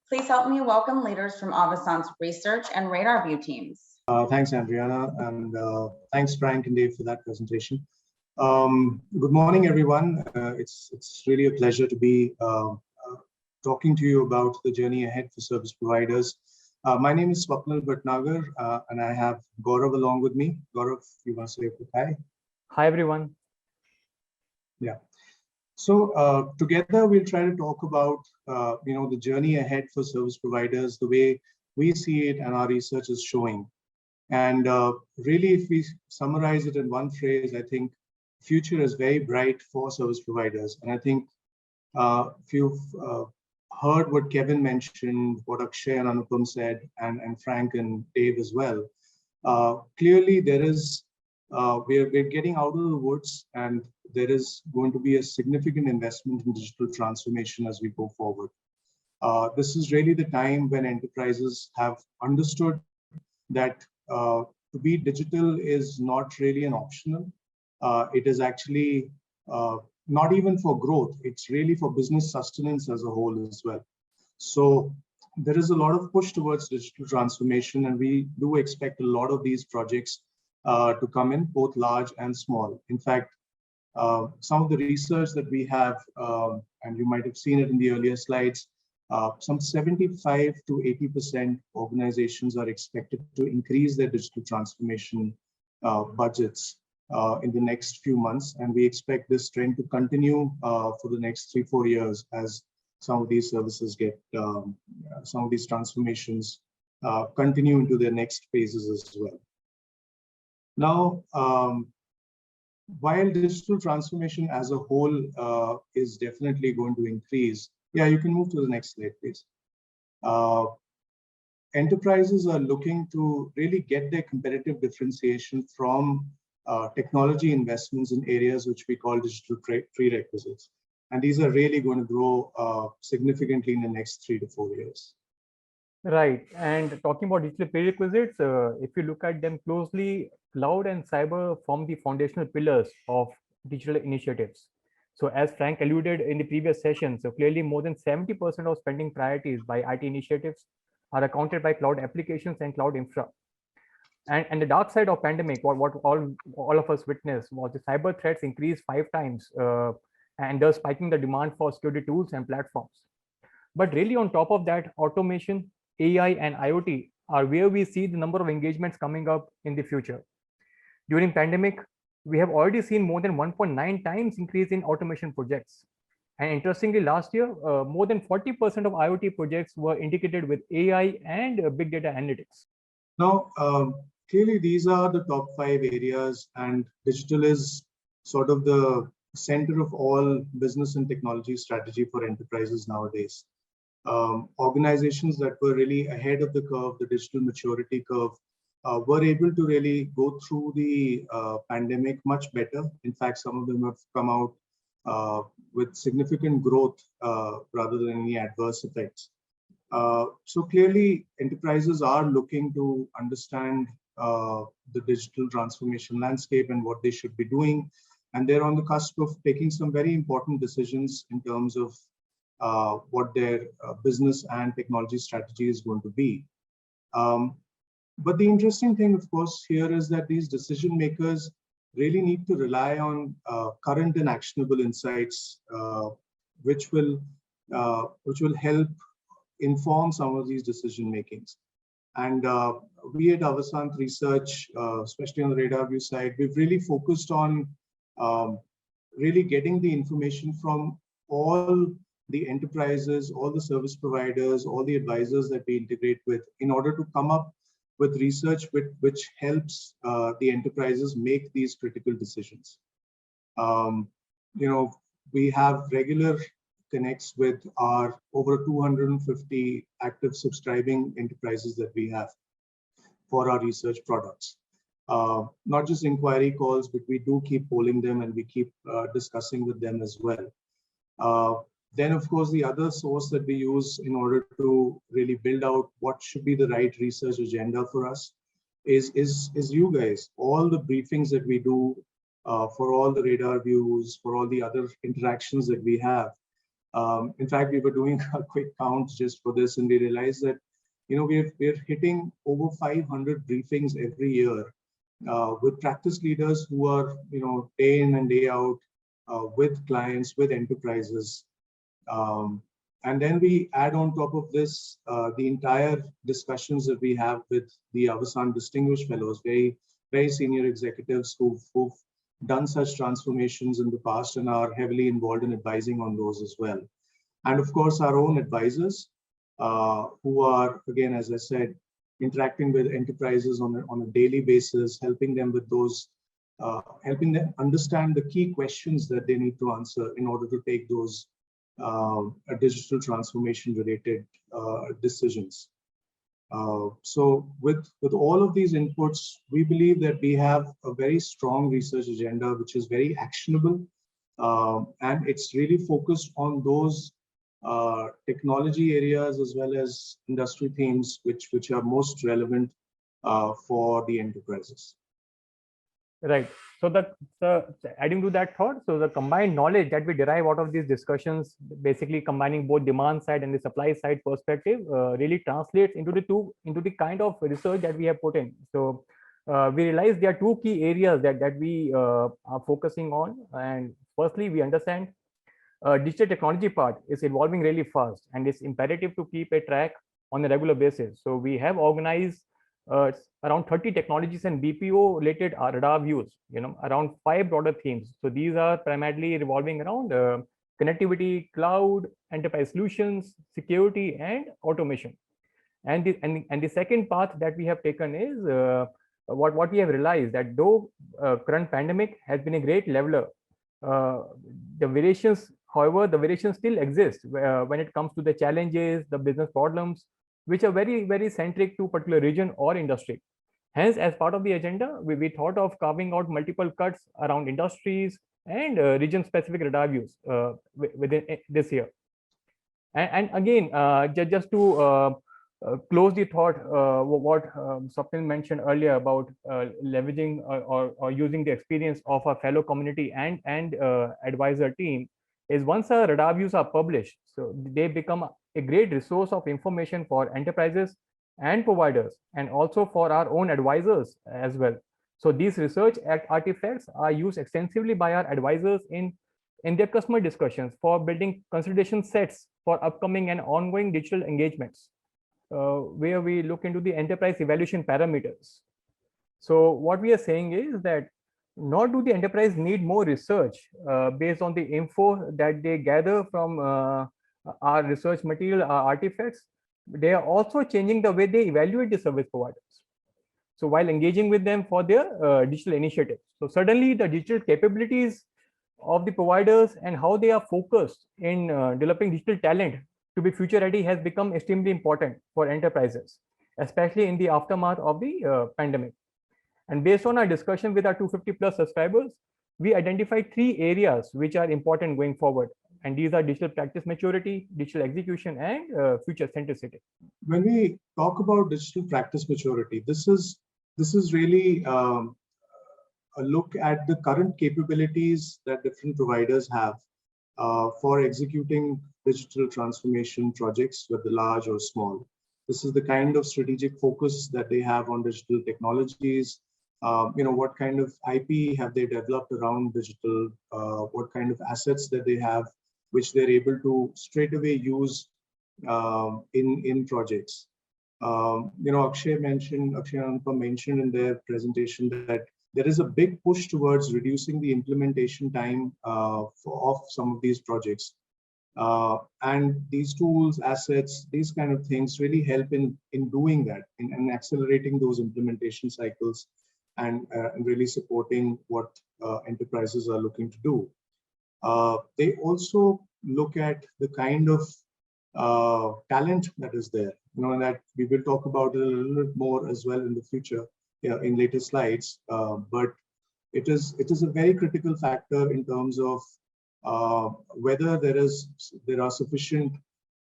Please help me welcome leaders from Avasant's research and RadarView teams. Thanks, Adriana, and thanks, Frank and Dave, for that presentation. Good morning, everyone. It's really a pleasure to be talking to you about the journey ahead for service providers. My name is Swapnil Bhatnagar, and I have Gaurav along with me. Gaurav, you want to say a quick hi? Hi, everyone. Yeah. So together we'll try to talk about the journey ahead for service providers, the way we see it and our research is showing. And really, if we summarize it in one phrase, I think future is very bright for service providers. And I think if you've heard what Kevin mentioned, what Akshay and Anupam said, and Frank and Dave as well, clearly there is, we're getting out of the woods, and there is going to be a significant investment in digital transformation as we go forward. This is really the time when enterprises have understood that to be digital is not really an optional. It is actually not even for growth, it's really for business sustenance as a whole as well. So there is a lot of push towards digital transformation, and we do expect a lot of these projects to come in, both large and small. In fact, some of the research that we have, and you might have seen it in the earlier slides, some 75 to 80% organizations are expected to increase their digital transformation budgets in the next few months. And we expect this trend to continue for the next 3-4 years as some of these services get, some of these transformations continue into their next phases as well. Now, while digital transformation as a whole is definitely going to increase, yeah, you can move to the next slide, please. Enterprises are looking to really get their competitive differentiation from technology investments in areas which we call digital prerequisites. And these are really going to grow significantly in the next 3 to 4 years. Right. And talking about digital prerequisites, if you look at them closely, cloud and cyber form the foundational pillars of digital initiatives. So as Frank alluded in the previous session, so clearly more than 70% of spending priorities by IT initiatives are accounted by cloud applications and cloud infra. And the dark side of pandemic, what all of us witnessed was the cyber threats increased 5 times and thus spiking the demand for security tools and platforms. But really on top of that, automation, AI and IoT are where we see the number of engagements coming up in the future. During pandemic, we have already seen more than 1.9 times increase in automation projects. And interestingly, last year, more than 40% of IoT projects were integrated with AI and big data analytics. Now, clearly, these are the top 5 areas, and digital is sort of the center of all business and technology strategy for enterprises nowadays. Organizations that were really ahead of the curve, the digital maturity curve, were able to really go through the pandemic much better. In fact, some of them have come out with significant growth rather than any adverse effects. So clearly, enterprises are looking to understand the digital transformation landscape and what they should be doing. And they're on the cusp of taking some very important decisions in terms of what their business and technology strategy is going to be. But the interesting thing, of course, here is that these decision makers really need to rely on current and actionable insights, which will help inform some of these decision makings. And we at Avasant Research, especially on the RadarView side, we've really focused on really getting the information from all the enterprises, all the service providers, all the advisors that we integrate with, in order to come up with research which helps the enterprises make these critical decisions. We have regular connects with our over 250 active subscribing enterprises that we have for our research products. Not just inquiry calls, but we do keep polling them and we keep discussing with them as well. Then, of course, the other source that we use in order to really build out what should be the right research agenda for us is you guys. All the briefings that we do for all the RadarViews, for all the other interactions that we have, In fact, we were doing a quick count just for this, and we realized that, we're hitting over 500 briefings every year with practice leaders who are, day in and day out with clients, with enterprises. And then we add on top of this the entire discussions that we have with the Avasant Distinguished Fellows, very, very senior executives who've done such transformations in the past and are heavily involved in advising on those as well. And of course, our own advisors who are, again, as I said, interacting with enterprises on a daily basis, helping them with those, helping them understand the key questions that they need to answer in order to take those digital transformation related decisions. So with all of these inputs, we believe that we have a very strong research agenda, which is very actionable, and it's really focused on those technology areas as well as industry themes which are most relevant for the enterprises. Right. So adding to that thought, so the combined knowledge that we derive out of these discussions, basically combining both demand side and the supply side perspective, really translates into the kind of research that we have put in. So we realize there are two key areas that we are focusing on. And firstly, we understand digital technology part is evolving really fast, and it's imperative to keep a track on a regular basis. So we have organized around 30 technologies and BPO related radar views, around 5 broader themes. So these are primarily revolving around connectivity, cloud, enterprise solutions, security, and automation. And the second path that we have taken is what we have realized, that though current pandemic has been a great leveler, the variations, however, the variations still exist when it comes to the challenges, the business problems, which are very, very centric to particular region or industry. Hence, as part of the agenda, we thought of carving out multiple cuts around industries and region-specific radar views within this year. And again, just to close the thought, what Swapnil mentioned earlier about leveraging or using the experience of our fellow community and advisor team, is once our radar views are published, so they become a great resource of information for enterprises and providers, and also for our own advisors as well. So these research artifacts are used extensively by our advisors in their customer discussions for building consideration sets for upcoming and ongoing digital engagements, where we look into the enterprise evaluation parameters. So what we are saying is that nor do the enterprise need more research based on the info that they gather from our research material, our artifacts. They are also changing the way they evaluate the service providers, so while engaging with them for their digital initiatives. So suddenly the digital capabilities of the providers and how they are focused in developing digital talent to be future ready has become extremely important for enterprises, especially in the aftermath of the pandemic. And based on our discussion with our 250 plus subscribers, we identified 3 areas which are important going forward. And these are digital practice maturity, digital execution, and future centricity. When we talk about digital practice maturity, this is really a look at the current capabilities that different providers have for executing digital transformation projects, whether large or small. This is the kind of strategic focus that they have on digital technologies. What kind of IP have they developed around digital? What kind of assets that they have, which they're able to straight away use in projects. Akshay Anupam mentioned in their presentation that there is a big push towards reducing the implementation time of some of these projects. And these tools, assets, these kind of things really help in doing that, in accelerating those implementation cycles and really supporting what enterprises are looking to do. They also look at the kind of talent that is there, that we will talk about it a little bit more as well in the future, in later slides. But it is a very critical factor in terms of whether there are sufficient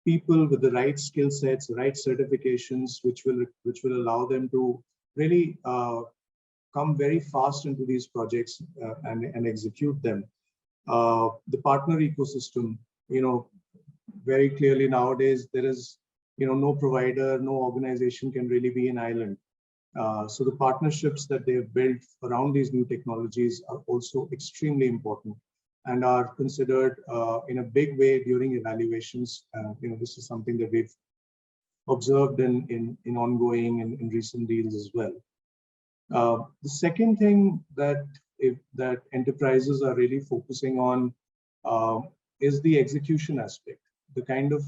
people with the right skill sets, the right certifications, which will allow them to really come very fast into these projects and execute them. The partner ecosystem, very clearly nowadays there is, no provider, no organization can really be an island. So the partnerships that they have built around these new technologies are also extremely important and are considered in a big way during evaluations. This is something that we've observed in ongoing and in recent deals as well. The second thing that enterprises are really focusing on is the execution aspect, the kind of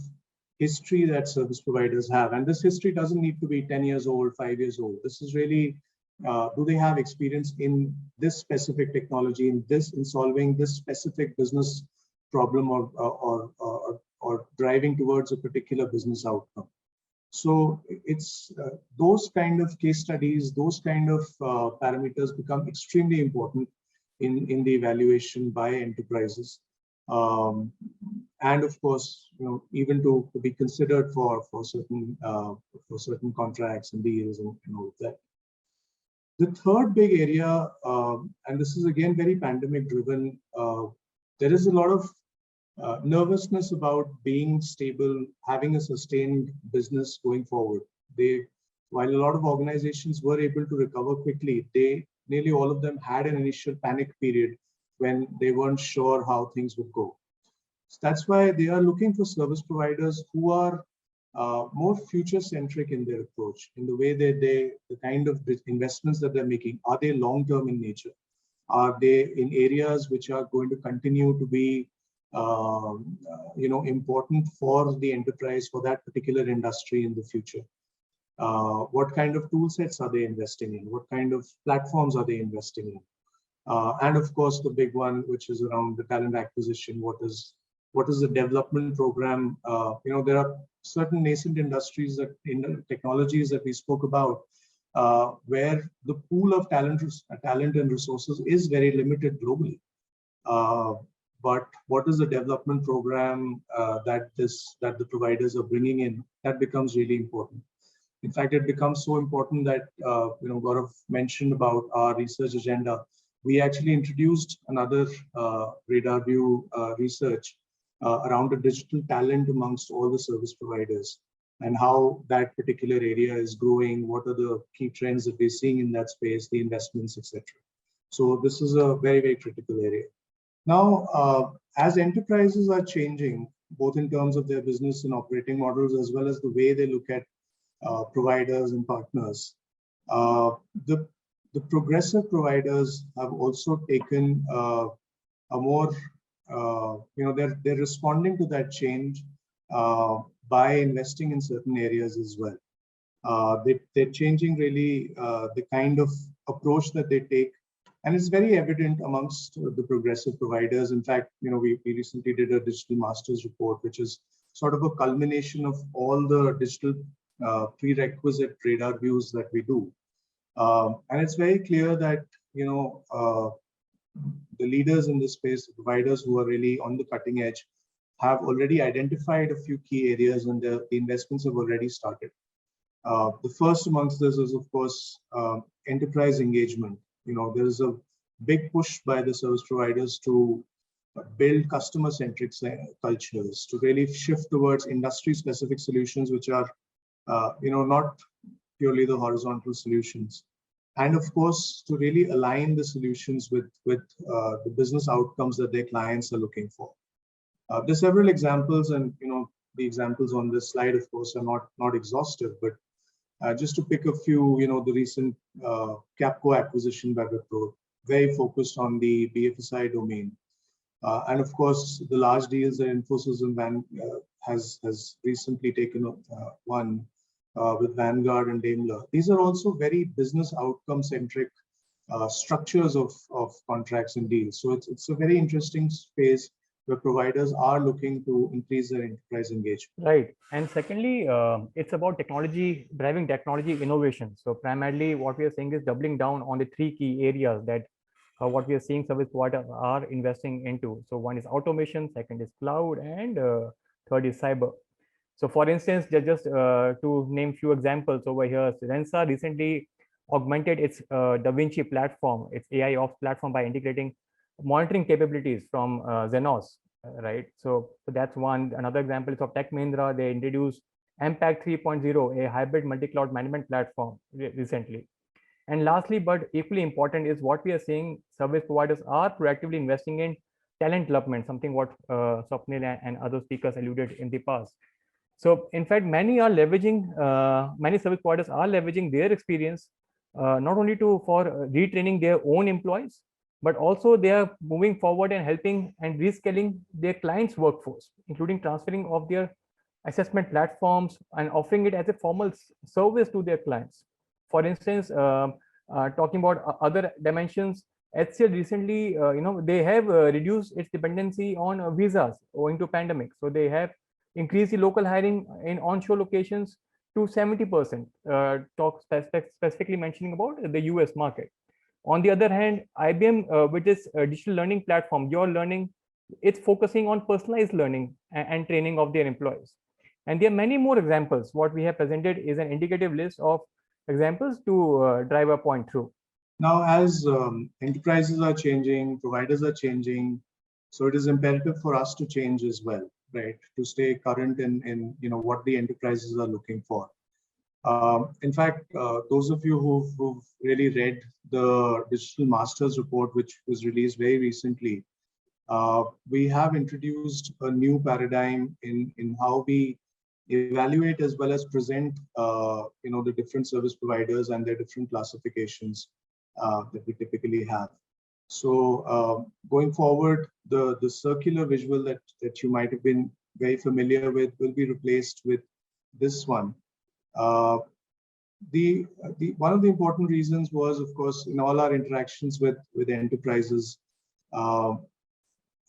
history that service providers have. And this history doesn't need to be 10 years old, 5 years old. This is really, do they have experience in this specific technology, in solving this specific business problem or driving towards a particular business outcome. So it's those kind of case studies, those kind of parameters become extremely important in the evaluation by enterprises. And of course, even to be considered for certain contracts and deals and all of that. The third big area, and this is again very pandemic driven, there is a lot of nervousness about being stable, having a sustained business going forward. While a lot of organizations were able to recover quickly, nearly all of them had an initial panic period when they weren't sure how things would go. So that's why they are looking for service providers who are more future-centric in their approach, in the way that the kind of investments that they're making. Are they long-term in nature? Are they in areas which are going to continue to be important for the enterprise, for that particular industry in the future? What kind of tool sets are they investing in? What kind of platforms are they investing in? And of course, the big one, which is around the talent acquisition. What is the development program? There are certain nascent industries in technologies that we spoke about, where the pool of talent and resources is very limited globally. But what is the development program that the providers are bringing in? That becomes really important. In fact, it becomes so important that Gaurav mentioned about our research agenda. We actually introduced another RadarView research around the digital talent amongst all the service providers and how that particular area is growing. What are the key trends that we're seeing in that space, the investments, etc. So this is a very, very critical area. Now, as enterprises are changing, both in terms of their business and operating models, as well as the way they look at providers and partners, the progressive providers have also taken a more, they're responding to that change by investing in certain areas as well. They're changing really the kind of approach that they take. And it's very evident amongst the progressive providers. In fact, we recently did a digital masters report, which is sort of a culmination of all the digital prerequisite radar views that we do. And it's very clear that, the leaders in this space, the providers who are really on the cutting edge, have already identified a few key areas and the investments have already started. The first amongst this is, of course, enterprise engagement. There is a big push by the service providers to build customer-centric cultures, to really shift towards industry-specific solutions, which are, not purely the horizontal solutions. And of course, to really align the solutions with the business outcomes that their clients are looking for. There's several examples, and the examples on this slide, of course, are not exhaustive, but just to pick a few, the recent Capco acquisition by Wipro, very focused on the BFSI domain. And of course, the large deals that Infosys and has recently taken one with Vanguard and Daimler. These are also very business outcome centric structures of contracts and deals. So it's a very interesting space where providers are looking to increase their enterprise engagement. Right. And secondly, it's about driving technology innovation. So primarily what we are saying is doubling down on the three key areas that what we are seeing service providers are investing into. So one is automation, second is cloud, and third is cyber. So for instance, just to name few examples over here, Rensa recently augmented its Da Vinci platform, its AIOps platform, by integrating monitoring capabilities from Xenos right? So that's one. Another example is of Tech Mahindra. They introduced MPAC 3.0, a hybrid multi-cloud management platform recently. And lastly, but equally important, is what we are seeing service providers are proactively investing in talent development, something what Swapnil and other speakers alluded in the past. So in fact, many service providers are leveraging their experience, not only for retraining their own employees, but also they are moving forward and helping and reskilling their clients' workforce, including transferring of their assessment platforms and offering it as a formal service to their clients. For instance, talking about other dimensions, HCL recently, they have reduced its dependency on visas owing to pandemic. So they have increased the local hiring in onshore locations to 70%, specifically mentioning about the US market. On the other hand, IBM, with its digital learning platform, Your Learning, it's focusing on personalized learning and training of their employees. And there are many more examples. What we have presented is an indicative list of examples to drive a point through. Now, as enterprises are changing, providers are changing, so it is imperative for us to change as well, right? To stay current in what the enterprises are looking for. In fact, those of you who've really read the Digital Masters report, which was released very recently, we have introduced a new paradigm in how we evaluate as well as present the different service providers and their different classifications that we typically have. So going forward, the circular visual that you might have been very familiar with will be replaced with this one. One of the important reasons was, of course, in all our interactions with enterprises,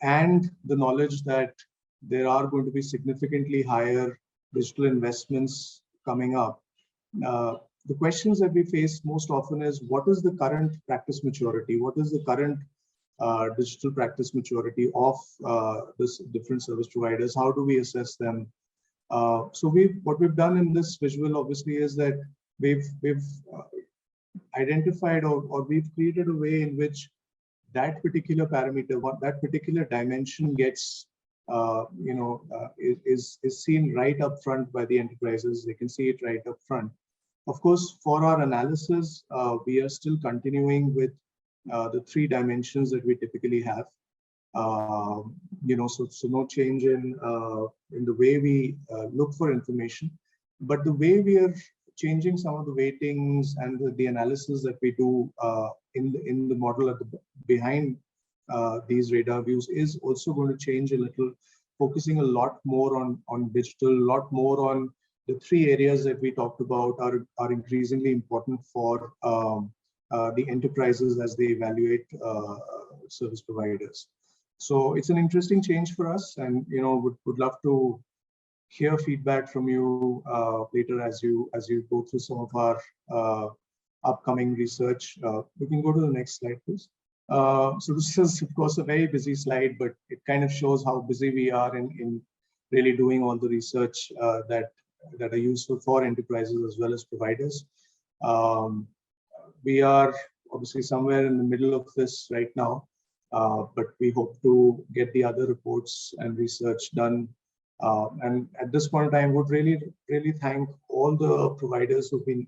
and the knowledge that there are going to be significantly higher digital investments coming up. The questions that we face most often is, what is the current practice maturity? What is the current digital practice maturity of this different service providers? How do we assess them? So what we've done in this visual, obviously, is that we've identified or we've created a way in which that particular parameter, that particular dimension gets, is seen right up front by the enterprises. They can see it right up front. Of course, for our analysis, we are still continuing with the 3 dimensions that we typically have. So no change in the way we look for information, but the way we are changing some of the weightings and the analysis that we do in the model behind these radar views is also going to change a little, focusing a lot more on digital, a lot more on the 3 areas that we talked about are increasingly important for the enterprises as they evaluate service providers. So it's an interesting change for us, and would love to hear feedback from you later as you go through some of our upcoming research. We can go to the next slide, please. So this is, of course, a very busy slide, but it kind of shows how busy we are in really doing all the research that are useful for enterprises as well as providers. We are obviously somewhere in the middle of this right now, but we hope to get the other reports and research done. And at this point in time, would really thank all the providers who've been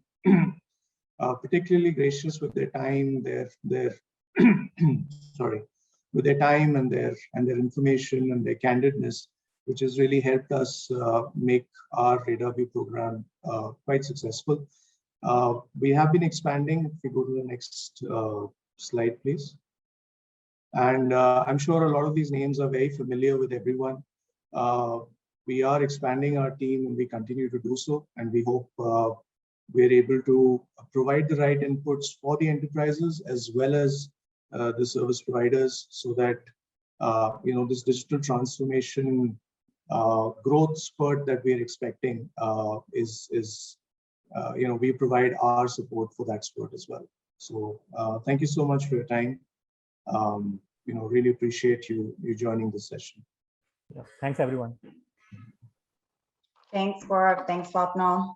particularly gracious with their time, their with their time and their information and their candidness, which has really helped us make our RadarView program quite successful. We have been expanding. If we go to the next slide, please. And I'm sure a lot of these names are very familiar with everyone. We are expanding our team, and we continue to do so. And we hope we're able to provide the right inputs for the enterprises as well as the service providers, so that this digital transformation growth spurt that we're expecting we provide our support for that spurt as well. So thank you so much for your time. Really appreciate you joining this session. Yeah. Thanks, everyone. Thanks, Gaurav. Thanks, Swapnil.